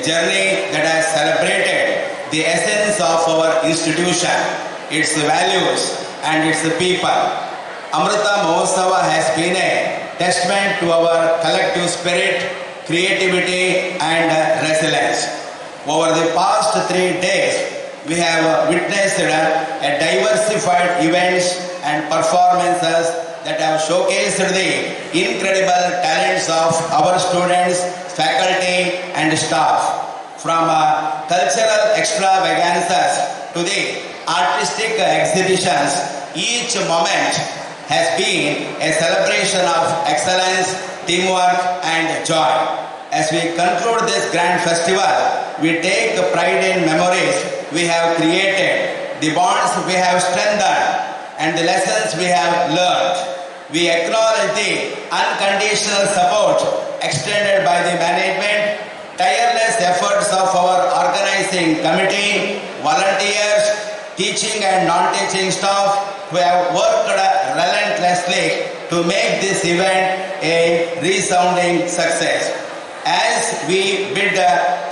journey that has celebrated the essence of our institution, its values and its people. Amrita Mahotsava has been a testament to our collective spirit, creativity and resilience. Over the past 3 days, we have witnessed a diversified events and performances that have showcased the incredible talents of our students, faculty and staff. From cultural extravaganzas to the artistic exhibitions, each moment has been a celebration of excellence, teamwork and joy. As we conclude this grand festival, we take pride in memories we have created, the bonds we have strengthened and the lessons we have learned. We acknowledge the unconditional support extended by the management, tireless efforts of our organizing committee, volunteers, teaching and non-teaching staff who have worked relentlessly to make this event a resounding success. As we bid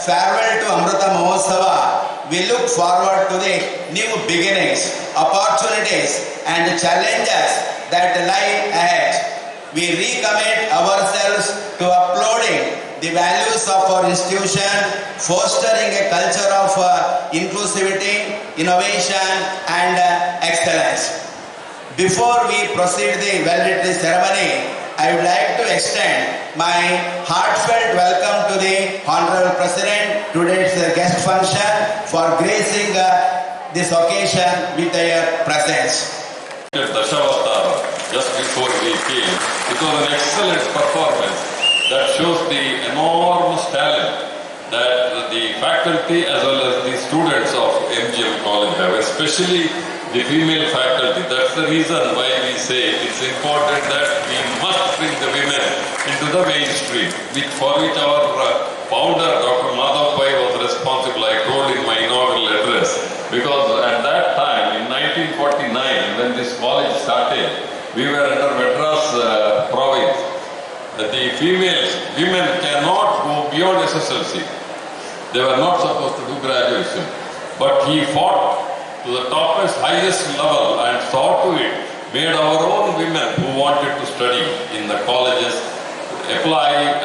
farewell to Amrita Mahotsava, we look forward to the new beginnings, opportunities and challenges that lie ahead. We recommit ourselves to upholding the values of our institution, fostering a culture of inclusivity, innovation and excellence. Before we proceed the well-written ceremony, I would like to extend my heartfelt welcome to the Honorable President, today's guest function, for gracing this occasion with their presence. Dashavatara, just before we came, it was an excellent performance that shows the enormous talent that the faculty as well as the students of MGM College have, especially the female faculty. That's the reason why we say it's important that we must bring the women into the mainstream, for which our founder, Dr. Madhav Pai, was responsible, I told in my inaugural address. Because at that time, in 1949, when this college started, we were under Madras province. The women cannot go beyond SSLC. They were not supposed to do graduation. But he fought to the topest, highest level and saw to it, made our own women who wanted to study in the colleges, apply,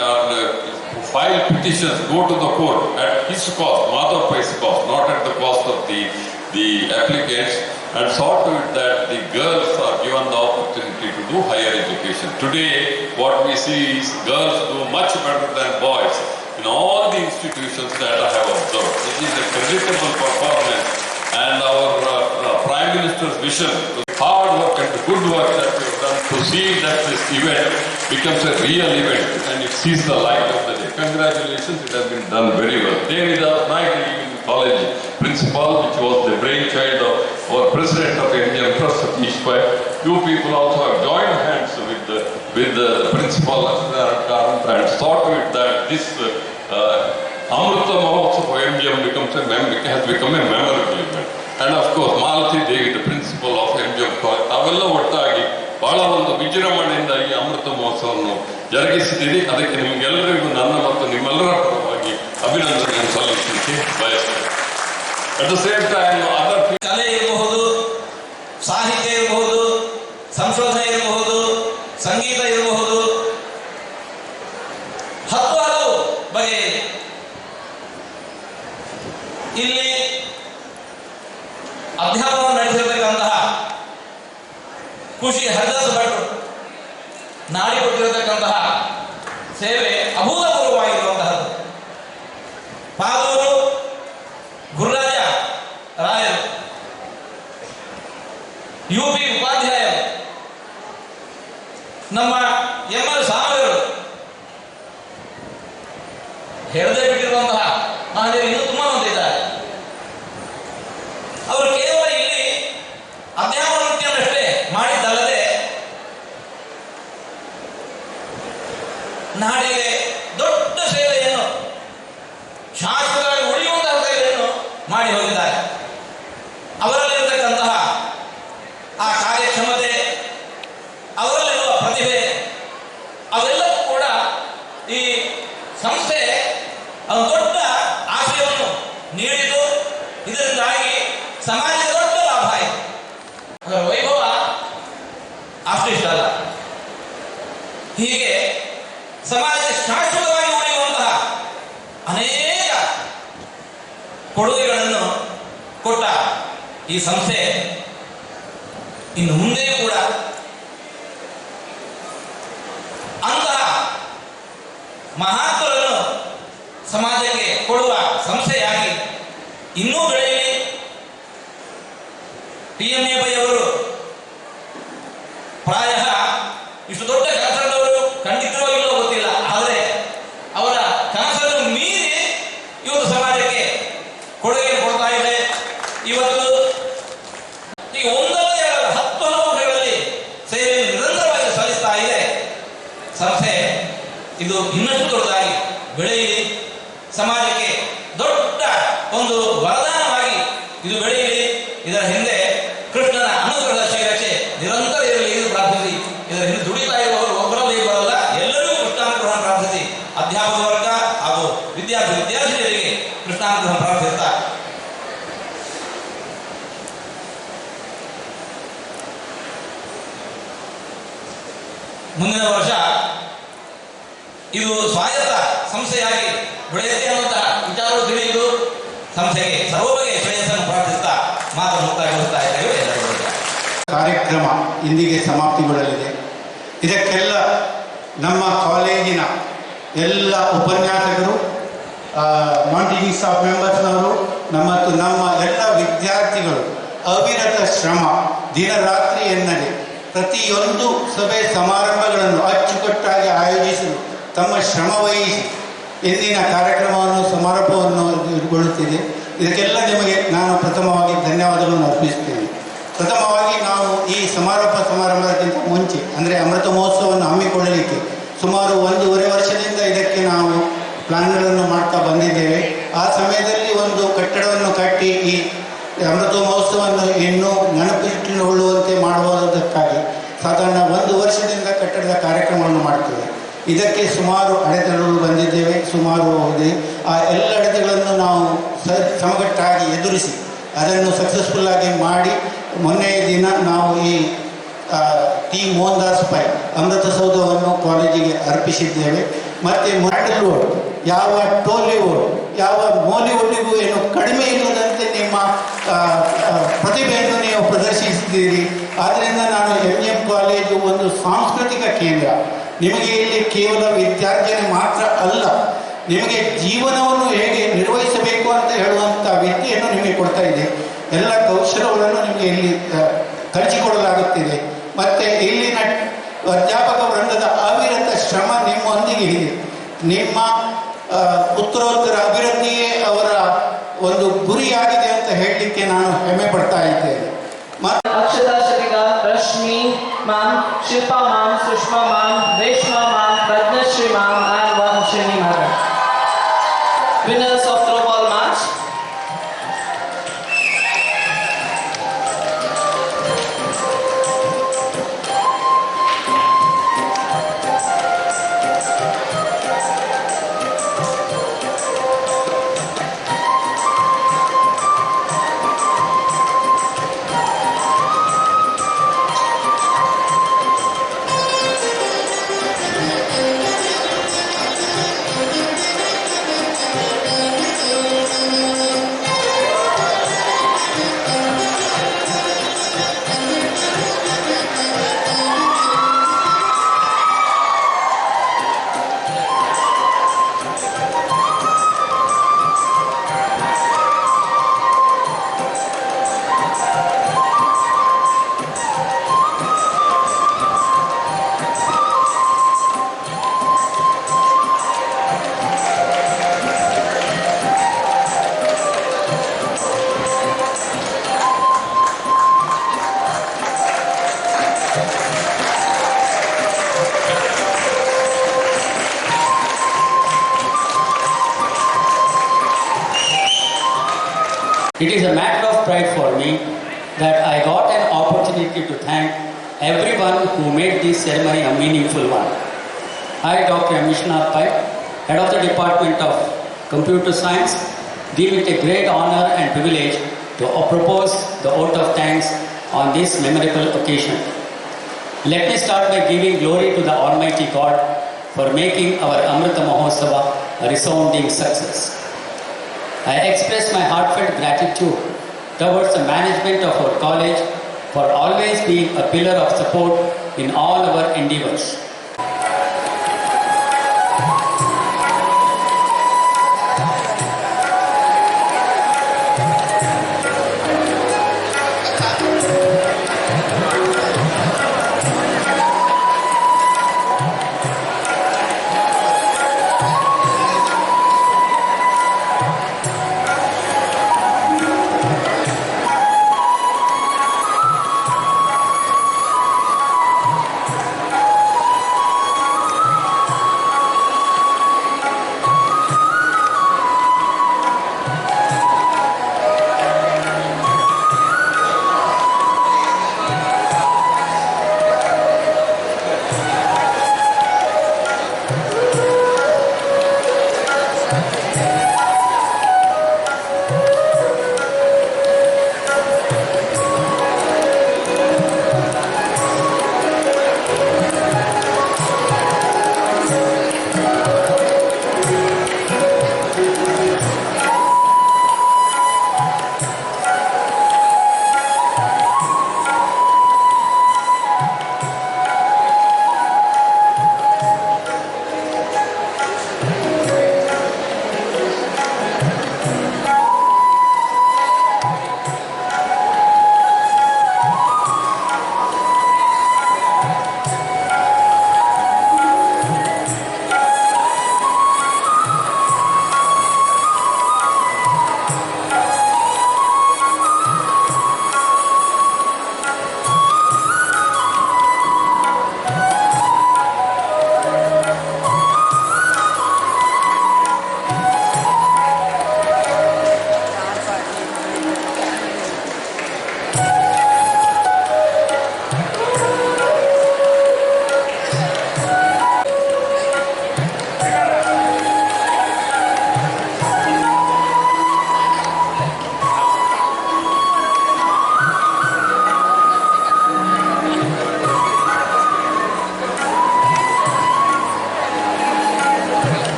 file petitions, go to the court at his cost, Madhav Pai's cost, not at the cost of the applicants, and saw to it that the girls are given the opportunity to do higher education. Today, what we see is girls do much better than boys in all the institutions that I have observed. It is a creditable performance, and our Prime Minister's vision, the hard work and the good work that we have done to see that this event becomes a real event and it sees the light of the day. Congratulations, it has been done very well. Devidas Naik College principal, which was the brainchild of our president of MGM Trust, Satish Pai. You people also have joined hands with the principal and saw to it that this Amrita Mahotsava of MGM has become a memorable event. And of course, Malati Devi, the principal of MGM College, ಅವೆಲ್ಲ ಒಟ್ಟಾಗಿ ಬಹಳ ಒಂದು ವಿಜೃಂಭಣೆಯಿಂದ ಈ ಅಮೃತ ಮಹೋತ್ಸವವನ್ನು ಜರುಗಿಸಿದ್ದೀರಿ. ಅದಕ್ಕೆ ನಿಮಗೆಲ್ಲರಿಗೂ ನನ್ನ ಮತ್ತು ನಿಮ್ಮೆಲ್ಲರ ಪರವಾಗಿ ಅಭಿನಂದನೆಯನ್ನು ಸಲ್ಲಿಸಲಿಕ್ಕೆ ಬಯಸ್ತೇನೆ. At the same time other ಕಲೆ ಇರಬಹುದು, ಸಾಹಿತ್ಯ ಇರಬಹುದು, ಸಂಶೋಧನೆ ಇರಬಹುದು, ಸಂಗೀತ ಇರಬಹುದು, ಹತ್ತು ಬಗೆ ಇಲ್ಲಿ ಅಧ್ಯಾಪನ ನಡೆಸಿರತಕ್ಕಂತಹ ಖುಷಿ ಹರಿದಾಸ್ ಭಟ್ರು ಮಾಡಿಕೊಟ್ಟಿರತಕ್ಕಂತಹ ಸೇವೆ ಅಭೂತಪೂರ್ವವಾಗಿರುವಂತಹದ್ದು. ಪಾದೂರು ಗುರುರಾಜ ರಾಯರು, ಯುಪಿ ಉಪಾಧ್ಯಾಯರು, ನಮ್ಮ ಎಂ.ಎಲ್. ಸಾಮವೇರು ಹೇಳದೇ ಬಿಟ್ಟಿರುವಂತಹ ಮಹಾದೇವಿ ಇನ್ನೂ ತುಂಬಾ ಹೊಂದಿದ್ದಾರೆ. ಅವರು ಕೇವಲ ಇಲ್ಲಿ ಅಧ್ಯಾಪನ ವೃತ್ತಿಯನ್ನಷ್ಟೇ ಮಾಡಿದ್ದಲ್ಲದೆ ನಾಡಿಗೆ ದೊಡ್ಡ ಸೇವೆಯನ್ನು, ಶಾಶ್ವತವಾಗಿ ಉಳಿಯುವಂತಹ ಸೇವೆಯನ್ನು ಮಾಡಿ ಹೋಗಿದ್ದಾರೆ. ಅವರಲ್ಲಿರತಕ್ಕಂತಹ ಆ ಕಾರ್ಯಕ್ಷಮತೆ, ಅವರಲ್ಲಿರುವ ಪ್ರತಿಭೆ, ಅವೆಲ್ಲವೂ ಕೂಡ ಈ ಸಂಸ್ಥೆ ಒಂದು ದೊಡ್ಡ ನೀಡಿತು. ಇದರಿಂದಾಗಿ ಸಮಾಜಕ್ಕೆ ದೊಡ್ಡ ಲಾಭ ಆಯಿತು. ಅದರ ವೈಭವ ಅಷ್ಟು ಇಷ್ಟ ಅಲ್ಲ. ಹೀಗೆ ಸಮಾಜಕ್ಕೆ ಶಾಶ್ವತವಾಗಿ ಉಳಿಯುವಂತಹ ಅನೇಕ ಕೊಡುಗೆಗಳನ್ನು ಕೊಟ್ಟ ಈ ಸಂಸ್ಥೆ ಇನ್ನು ಮುಂದೆಯೂ ಕೂಡ ಅಂತಹ ಮಹತ್ವವನ್ನು ಸಮಾಜಕ್ಕೆ ಕೊಡುವ ಸಂಸ್ಥೆಯಾಗಿ ಇನ್ನೂ ಬೆಳೆಯಲಿ. TMA ಪೈ ಅವರು ಪ್ರಾಯ ಇಷ್ಟು ದೊಡ್ಡ ಕನಸನ್ನವರು ಕಂಡಿದ್ದರೋ ಇಲ್ಲೋ ಗೊತ್ತಿಲ್ಲ, ಆದರೆ ಅವರ ಕನಸನ್ನು ಮೀರಿ ಇವತ್ತು ಸಮಾಜಕ್ಕೆ ಕೊಡುಗೆ ಕೊಡ್ತಾ ಇದೆ. ಇವತ್ತು ಈಗ ಒಂದಲ್ಲ ಎರಡಲ್ಲ 10 ವರ್ಷಗಳಲ್ಲಿ ಸೇವೆಯನ್ನು ನಿರಂತರವಾಗಿ ಸಲ್ಲಿಸ್ತಾ ಇದೆ ಸಂಸ್ಥೆ. ಇದು ಇನ್ನಷ್ಟು ದೊಡ್ಡದಾಗಿ ಬೆಳೆಯಲಿ, ಸಮಾಜಕ್ಕೆ ದೊಡ್ಡ ಒಂದು ವರದಾನವಾಗಿ ಇದು ಬೆಳೆಯಲಿ. ಇದರ ಹಿಂದೆ ಕೃಷ್ಣನ ಅನುಗ್ರಹದ ಶ್ರೀರಕ್ಷೆ ನಿರಂತರ ಇರಲಿ ಎಂದು ಪ್ರಾರ್ಥಿಸಿ, ಇದರ ಹಿಂದೆ ದುಡಿತಾ ಇರುವವರು ಒಬ್ಬರಲ್ಲಿ ಬರಲ್ಲ, ಎಲ್ಲರಿಗೂ ಕೃಷ್ಣಾನುಗ್ರಹ ಪ್ರಾರ್ಥಿಸಿ, ಅಧ್ಯಾಪಕ ವರ್ಗ ಹಾಗೂ ವಿದ್ಯಾರ್ಥಿನಿಯರಿಗೆ ಕೃಷ್ಣಾನುಗ್ರಹ ಪ್ರಾರ್ಥಿಸ್ತಾ ಮುಂದಿನ ವರ್ಷ ಇದು ಸ್ವಾಯತ್ತ ಸಂಸ್ಥೆಯಾಗಿ ಬೆಳೆಯುತ್ತೆ ಅನ್ನುವಂತಹ ವಿಚಾರವು ತಿಳಿದು ಸಂಸ್ಥೆಗೆ ಸರ್ವಬಗೆಯ ಶ್ರೇಯಸ್ಸನ್ನು ಪ್ರಾರ್ಥಿಸ್ತಾ ಮಾತನ್ನು ಮುಕ್ತಾಯಗೊಳಿಸ್ತಾ ಇದ್ದೇವೆ. ಎಲ್ಲರಿಗೂ ಕಾರ್ಯಕ್ರಮ ಇಂದಿಗೆ ಸಮಾಪ್ತಿಗೊಳ್ಳಲಿದೆ. ಇದಕ್ಕೆಲ್ಲ ನಮ್ಮ ಕಾಲೇಜಿನ ಎಲ್ಲ ಉಪನ್ಯಾಸಕರು, ನಾನ್ ಟೀಚಿಂಗ್ ಸ್ಟಾಫ್ ಮೆಂಬರ್ಸ್ನವರು ಮತ್ತು ನಮ್ಮ ಎಲ್ಲ ವಿದ್ಯಾರ್ಥಿಗಳು ಅವಿರತ ಶ್ರಮ, ದಿನರಾತ್ರಿ ಎನ್ನದೆ ಪ್ರತಿಯೊಂದು ಸಭೆ ಸಮಾರಂಭಗಳನ್ನು ಅಚ್ಚುಕಟ್ಟಾಗಿ ಆಯೋಜಿಸಲು ತಮ್ಮ ಶ್ರಮ ವಹಿಸಿ ಇಂದಿನ ಕಾರ್ಯಕ್ರಮವನ್ನು ಸಮಾರೋಪಗೊಳ್ಳುತ್ತಿದೆ. ಇದಕ್ಕೆಲ್ಲ ನಿಮಗೆ ನಾನು ಪ್ರಥಮವಾಗಿ ಧನ್ಯವಾದಗಳನ್ನು ಅರ್ಪಿಸುತ್ತೇನೆ. ಪ್ರಥಮವಾಗಿ ನಾವು ಈ ಸಮಾರಂಭಕ್ಕಿಂತ ಮುಂಚೆ ಅಂದರೆ ಅಮೃತ ಮಹೋತ್ಸವವನ್ನು ಹಮ್ಮಿಕೊಳ್ಳಲಿಕ್ಕೆ ಸುಮಾರು 1.5 ವರ್ಷದಿಂದ ಇದಕ್ಕೆ ನಾವು ಪ್ಲಾನ್ಗಳನ್ನು ಮಾಡ್ತಾ ಬಂದಿದ್ದೇವೆ. ಆ ಸಮಯದಲ್ಲಿ ಒಂದು ಕಟ್ಟಡವನ್ನು ಕಟ್ಟಿ ಈ ಅಮೃತ ಮಹೋತ್ಸವವನ್ನು ಇನ್ನೂ ನೆನಪಿಟ್ಟುಕೊಳ್ಳುವಂತೆ ಮಾಡುವುದಕ್ಕಾಗಿ ಸಾಧಾರಣ 1 ವರ್ಷದಿಂದ ಕಟ್ಟಡದ ಕಾರ್ಯಕ್ರಮವನ್ನು ಮಾಡ್ತೇವೆ. ಇದಕ್ಕೆ ಸುಮಾರು ಅಡೆತಡೆಗಳು ಬಂದಿದ್ದೇವೆ, ಸುಮಾರು ಹೋಗಿದೆ. ಆ ಎಲ್ಲ ಅಡೆತಡೆಗಳನ್ನು ನಾವು ಸಮಗಟ್ಟಾಗಿ ಎದುರಿಸಿ ಅದನ್ನು ಸಕ್ಸಸ್ಫುಲ್ಲಾಗಿ ಮಾಡಿ ಮೊನ್ನೆಯ ದಿನ ನಾವು ಈ ಟಿ ಮೋಹನ್ ದಾಸ್ ಪೈ ಅಮೃತಸೌಧವನ್ನು ಕಾಲೇಜಿಗೆ ಅರ್ಪಿಸಿದ್ದೇವೆ. ಮತ್ತು ಸ್ಯಾಂಡಲ್ವುಡ್, ಯಾವ ಟಾಲಿವುಡ್, ಯಾವ ಬಾಲಿವುಡ್ಡಿಗೂ ಏನು ಕಡಿಮೆ ಇಲ್ಲದಂತೆ ನಿಮ್ಮ ಪ್ರತಿಭೆಯನ್ನು ನೀವು ಪ್ರದರ್ಶಿಸಿದ್ದೀರಿ. ಆದ್ದರಿಂದ ನಾನು MGM ಕಾಲೇಜು ಒಂದು ಸಾಂಸ್ಕೃತಿಕ ಕೇಂದ್ರ. ನಿಮಗೆ ಇಲ್ಲಿ ಕೇವಲ ವಿದ್ಯಾರ್ಜನೆ ಮಾತ್ರ ಅಲ್ಲ, ನಿಮಗೆ ಜೀವನವನ್ನು ಹೇಗೆ ನಿರ್ವಹಿಸಬೇಕು ಅಂತ ಹೇಳುವಂಥ ವಿದ್ಯೆಯನ್ನು ನಿಮಗೆ ಕೊಡ್ತಾ ಇದೆ. ಎಲ್ಲ ಕೌಶಲಗಳನ್ನು ನಿಮಗೆ ಇಲ್ಲಿ ಕಲಿಸಿಕೊಡಲಾಗುತ್ತಿದೆ. ಮತ್ತು ಇಲ್ಲಿನ ಅಧ್ಯಾಪಕ ವೃಂದದ ಅವಿರತ ಶ್ರಮ ನಿಮ್ಮೊಂದಿಗೆ ಇದೆ. ನಿಮ್ಮ ಉತ್ತರೋತ್ತರ ಅಭಿವೃದ್ಧಿಯೇ ಅವರ ಒಂದು ಗುರಿಯಾಗಿದೆ ಅಂತ ಹೇಳಲಿಕ್ಕೆ ನಾನು ಹೆಮ್ಮೆ ಪಡ್ತಾ ಇದ್ದೇನೆ. Akshata Shatika, Rashmi ma'am, Shilpa ma'am, Sushma ma'am, Reshma ma'am, Padmashri ma'am and Vanshini madam. Winners of throw ball match. It is a matter of pride for me that I got an opportunity to thank everyone who made this ceremony a meaningful one. I, Dr. Amishnath Pai, Head of the Department of Computer Science, deem it a great honor and privilege to propose the vote of thanks on this memorable occasion. Let me start by giving glory to the Almighty God for making our Amrita Mahotsava a resounding success. I express my heartfelt gratitude towards the management of our college for always being a pillar of support in all our endeavors.